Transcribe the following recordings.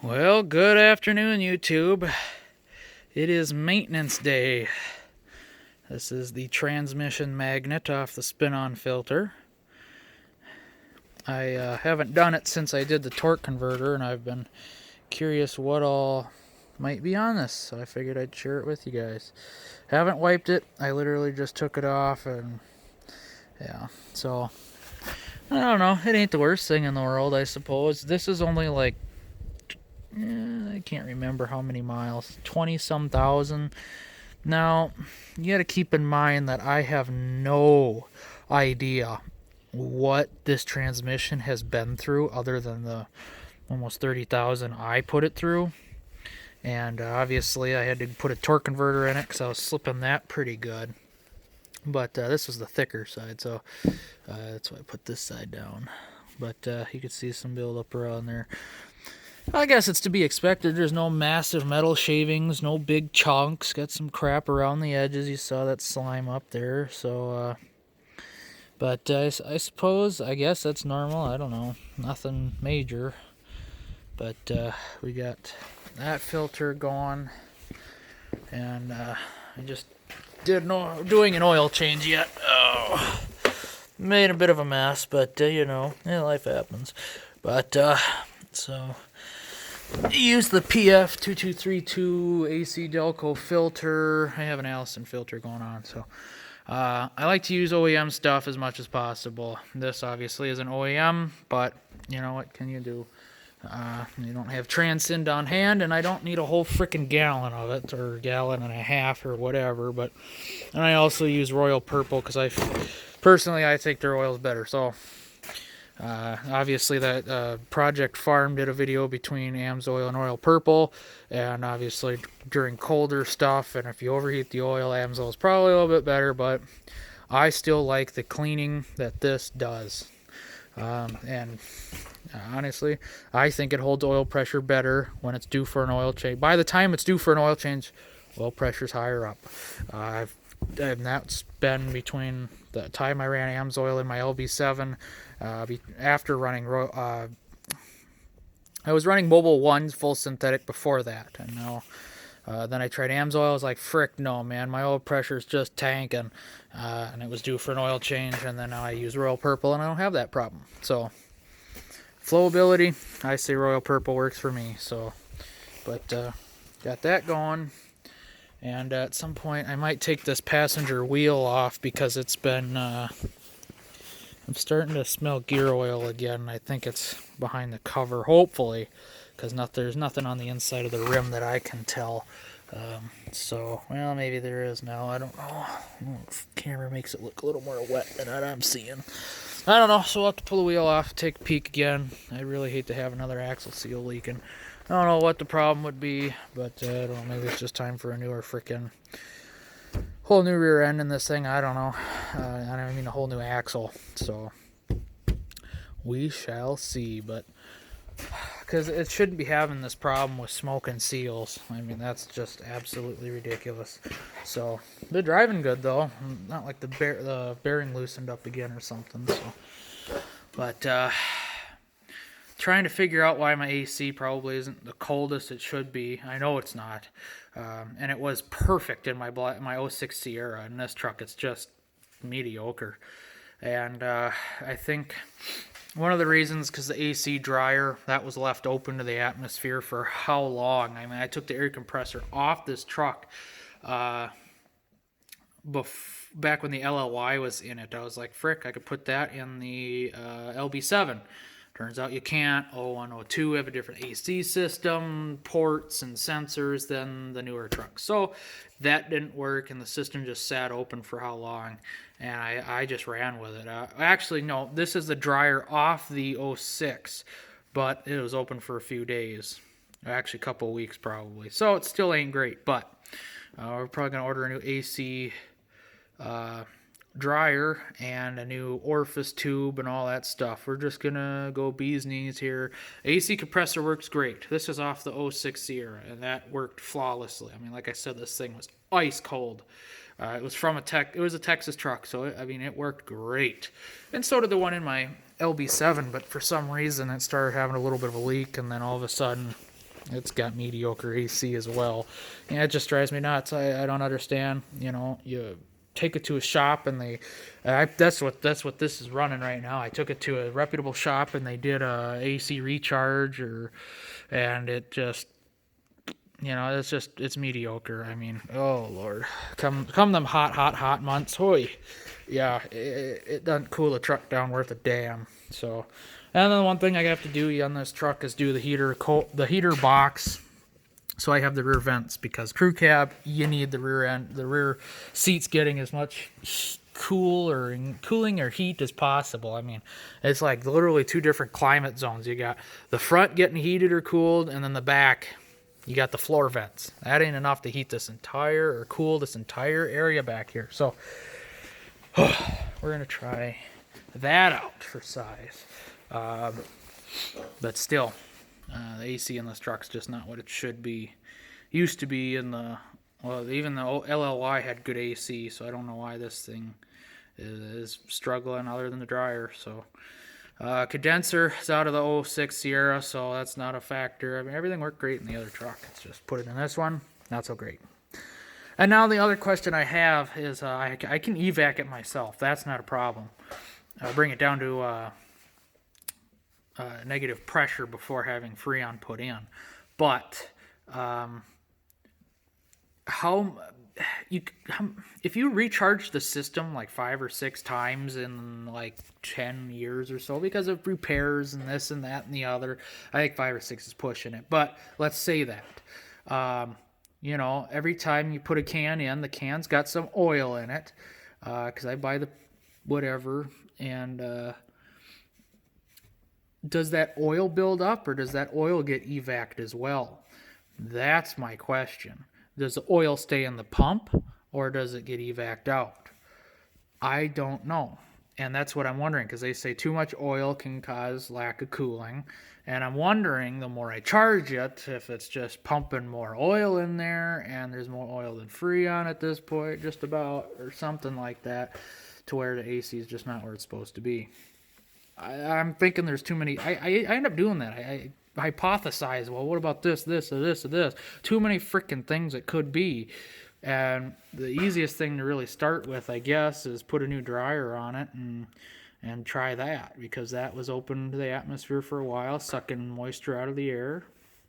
Well, good afternoon, YouTube. It is maintenance day. This is the transmission magnet off the spin-on filter. I haven't done it since I did the torque converter, and I've been curious what all might be on this, so I figured I'd share it with you guys. Haven't wiped it. I literally just took it off, and yeah, so I don't know. It ain't the worst thing in the world, I suppose. This is only like I can't remember how many miles, 20 some thousand. Now, you got to keep in mind that I have no idea what this transmission has been through other than the almost 30,000 I put it through. And obviously I had to put a torque converter in it because I was slipping that pretty good. But this was the thicker side, so that's why I put this side down. But you can see some buildup around there. I guess it's to be expected. There's no massive metal shavings, no big chunks. Got some crap around the edges. You saw that slime up there. So, but I suppose, I guess that's normal. I don't know. Nothing major. But we got that filter going. And I just doing an oil change yet. Oh, made a bit of a mess, but you know, life happens. But so use the PF2232 AC Delco filter. I have an Allison filter going on, so I like to use OEM stuff as much as possible. This obviously is an OEM, but you know, what can you do? You don't have Transcend on hand, and I don't need a whole freaking gallon of it, or gallon and a half, or whatever. But and I also use Royal Purple because I think their oil is better. So obviously that Project Farm did a video between AMSOIL and Royal Purple, and obviously during colder stuff, and if you overheat the oil, AMSOIL is probably a little bit better, but I still like the cleaning that this does. And honestly, I think it holds oil pressure better when it's due for an oil change. By the time it's due for an oil change, oil pressure's higher up. And that's been between the time I ran AMSOIL in my LB7, after running, I was running Mobile 1 full synthetic before that, and now then I tried AMSOIL. I was like, frick no, man, my oil pressure's just tanking, and it was due for an oil change, and then now I use Royal Purple, and I don't have that problem. So flowability, I say Royal Purple works for me. So, but got that going. And at some point, I might take this passenger wheel off because it's been, I'm starting to smell gear oil again. I think it's behind the cover, hopefully, because there's nothing on the inside of the rim that I can tell. So, well, maybe there is now. I don't know. The camera makes it look a little more wet than what I'm seeing. I don't know, so we'll have to pull the wheel off, take a peek again. I really hate to have another axle seal leaking. I don't know what the problem would be, but I don't know, maybe it's just time for a newer freaking whole new rear end in this thing. I don't know. I don't mean a whole new axle. So we shall see, but because it shouldn't be having this problem with smoking seals. I mean, that's just absolutely ridiculous. So they're driving good though. Not like the bearing loosened up again or something. So, but trying to figure out why my AC probably isn't the coldest it should be. I know it's not. And it was perfect in my 06 Sierra. In this truck, it's just mediocre. And I think one of the reasons, because the AC dryer, that was left open to the atmosphere for how long? I mean, I took the air compressor off this truck back when the LLY was in it. I was like, frick, I could put that in the LB7. Turns out you can't. 01, 02 have a different AC system, ports and sensors than the newer trucks. So that didn't work, and the system just sat open for how long? And I just ran with it. Actually, no, this is the dryer off the 06, but it was open for a few days. Actually, a couple of weeks probably. So it still ain't great, but we're probably going to order a new AC dryer and a new orifice tube and all that stuff. We're just gonna go bee's knees here. AC compressor works great. This is off the 06 Sierra, and that worked flawlessly. I mean, like I said, this thing was ice cold. It was from it was a Texas truck, so it worked great. And so did the one in my LB7, but for some reason it started having a little bit of a leak, and then all of a sudden it's got mediocre AC as well. And it just drives me nuts. I don't understand. You know, you take it to a shop and that's what this is running right now. I took it to a reputable shop and they did a AC recharge and it just, you know, it's mediocre. I mean, oh Lord, come them hot months, hoy, yeah, it doesn't cool the truck down worth a damn. So, and then one thing I have to do on this truck is do the heater box. So I have the rear vents because crew cab, you need the rear seats getting as much cooling or heat as possible. I mean, it's like literally two different climate zones. You got the front getting heated or cooled, and then the back, you got the floor vents. That ain't enough to heat this entire or cool this entire area back here. So we're gonna try that out for size. But still, the AC in this truck's just not what it should be. Used to be even the LLY had good AC, so I don't know why this thing is struggling other than the dryer. So condenser is out of the 06 Sierra, so that's not a factor. I mean, everything worked great in the other truck. It's just put it in this one, not so great. And now the other question I have is I can evac it myself. That's not a problem. I'll bring it down to negative pressure before having Freon put in. But if you recharge the system like 5 or 6 times in like 10 years or so because of repairs and this and that and the other, I think 5 or 6 is pushing it. But let's say that. You know, every time you put a can in, the can's got some oil in it, because I buy the whatever, and does that oil build up, or does that oil get evac'd as well? That's my question. Does the oil stay in the pump, or does it get evac'd out? I don't know. And that's what I'm wondering, because they say too much oil can cause lack of cooling. And I'm wondering, the more I charge it, if it's just pumping more oil in there, and there's more oil than Freon at this point, just about, or something like that, to where the AC is just not where it's supposed to be. I'm thinking there's too many. I end up doing that. I hypothesize, well, what about this, or this, or this? Too many freaking things it could be. And the easiest thing to really start with, I guess, is put a new dryer on it and try that, because that was open to the atmosphere for a while, sucking moisture out of the air.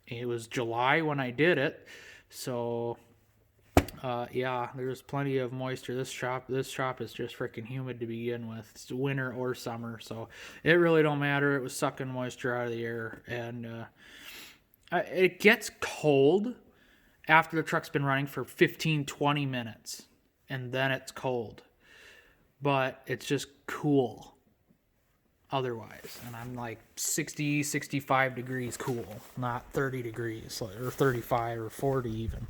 It was July when I did it, so yeah, there's plenty of moisture. This shop is just freaking humid to begin with. It's winter or summer, so it really don't matter. It was sucking moisture out of the air, and it gets cold after the truck's been running for 15-20 minutes, and then it's cold, but it's just cool otherwise. And I'm like 60-65 degrees cool, not 30 degrees or 35 or 40 even.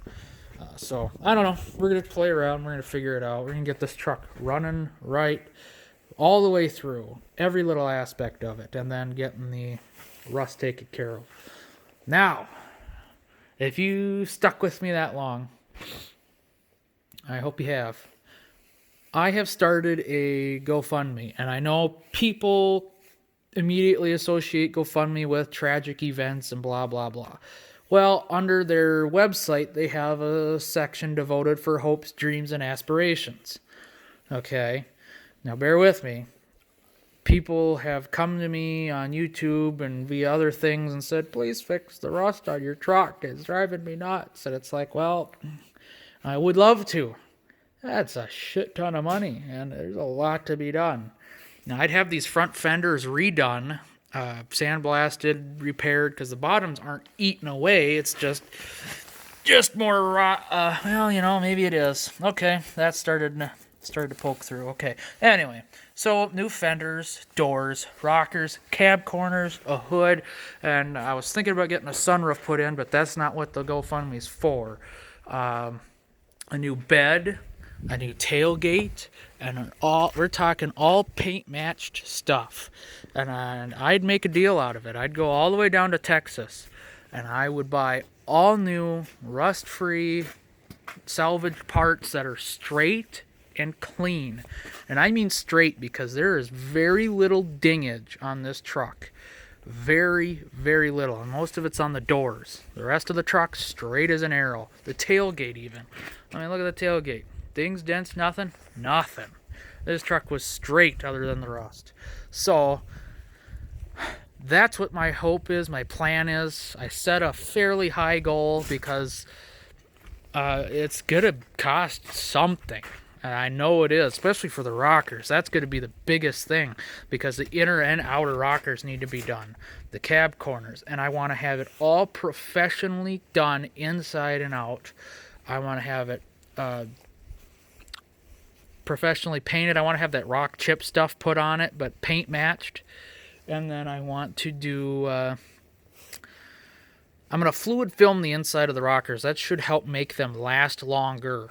So I don't know, we're gonna play around, we're gonna figure it out, we're gonna get this truck running right all the way through, every little aspect of it, and then getting the rust taken care of. Now, if you stuck with me that long, I hope you have, I have started a GoFundMe, and I know people immediately associate GoFundMe with tragic events and blah, blah, blah. Well, under their website, they have a section devoted for hopes, dreams, and aspirations. Okay, now bear with me. People have come to me on YouTube and via other things and said, please fix the rust on your truck. It's driving me nuts. And it's like, well, I would love to. That's a shit ton of money, and there's a lot to be done. Now, I'd have these front fenders redone, sandblasted, repaired, because the bottoms aren't eaten away. It's just more well, you know, maybe it is. Okay, that started to poke through. Okay, anyway, so new fenders, doors, rockers, cab corners, a hood, and I was thinking about getting a sunroof put in, but that's not what the GoFundMe's for. A new bed, a new tailgate, and we're talking all paint matched stuff. And I'd make a deal out of it. I'd go all the way down to Texas, and I would buy all new, rust-free salvage parts that are straight and clean. And I mean straight, because there is very little dingage on this truck. very, very little, and most of it's on the doors. The rest of the truck straight as an arrow. The tailgate even. I mean, look at the tailgate. Dings, dents, nothing. This truck was straight other than the rust. So that's what my hope is, my plan is. I set a fairly high goal because it's gonna cost something. I know it is, especially for the rockers. That's going to be the biggest thing because the inner and outer rockers need to be done. The cab corners. And I want to have it all professionally done inside and out. I want to have it professionally painted. I want to have that rock chip stuff put on it, but paint matched. And then I want to do... I'm going to fluid film the inside of the rockers. That should help make them last longer.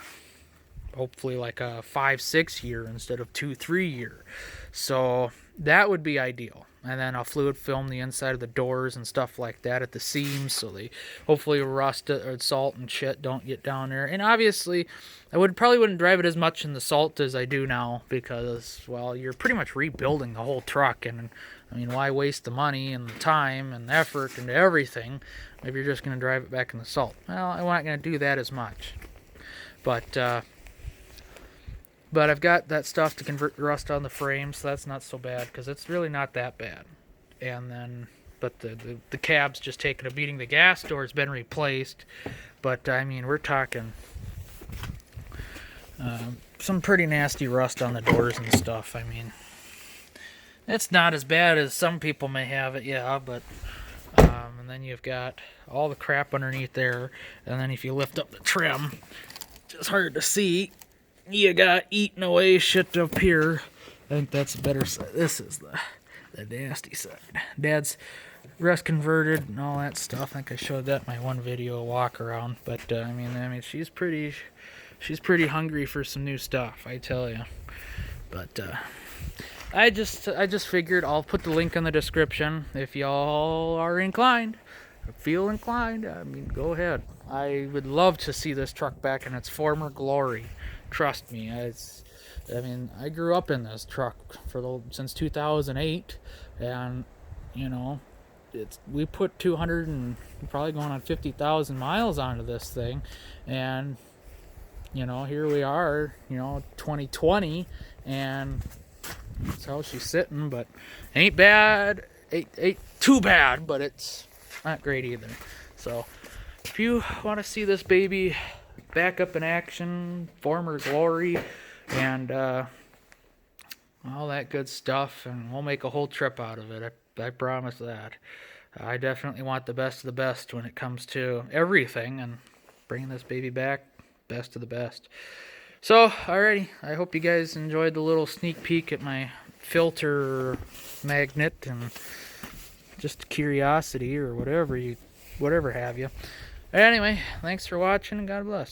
Hopefully like a 5-6 year instead of 2-3 year. So that would be ideal. And then I'll fluid film the inside of the doors and stuff like that at the seams, so they hopefully rust or salt and shit don't get down there. And obviously I probably wouldn't drive it as much in the salt as I do now because, well, you're pretty much rebuilding the whole truck. And I mean, why waste the money and the time and the effort and everything if you're just going to drive it back in the salt? Well, I'm not going to do that as much. But I've got that stuff to convert the rust on the frame, so that's not so bad, because it's really not that bad. And then, but the cab's just taking a beating. The gas door's been replaced, but I mean, we're talking some pretty nasty rust on the doors and stuff. I mean, it's not as bad as some people may have it, yeah, but and then you've got all the crap underneath there, and then if you lift up the trim, it's just hard to see. You got eaten away shit up here. I think that's the better side. This is the nasty side. Dad's rust converted and all that stuff. I think I showed that in my one video walk around. But I mean, she's pretty hungry for some new stuff, I tell you. But I just figured I'll put the link in the description if y'all are inclined, feel inclined. I mean, go ahead. I would love to see this truck back in its former glory. Trust me, I mean, I grew up in this truck since 2008, and you know, we put 200 and probably going on 50,000 miles onto this thing, and you know, here we are, you know, 2020, and that's how she's sitting. But ain't bad, ain't too bad, but it's not great either. So if you want to see this baby back up in action, former glory, and all that good stuff, and we'll make a whole trip out of it. I promise that. I definitely want the best of the best when it comes to everything, and bringing this baby back, best of the best. So, alrighty, I hope you guys enjoyed the little sneak peek at my filter magnet and just curiosity or whatever have you. Anyway, thanks for watching, and God bless.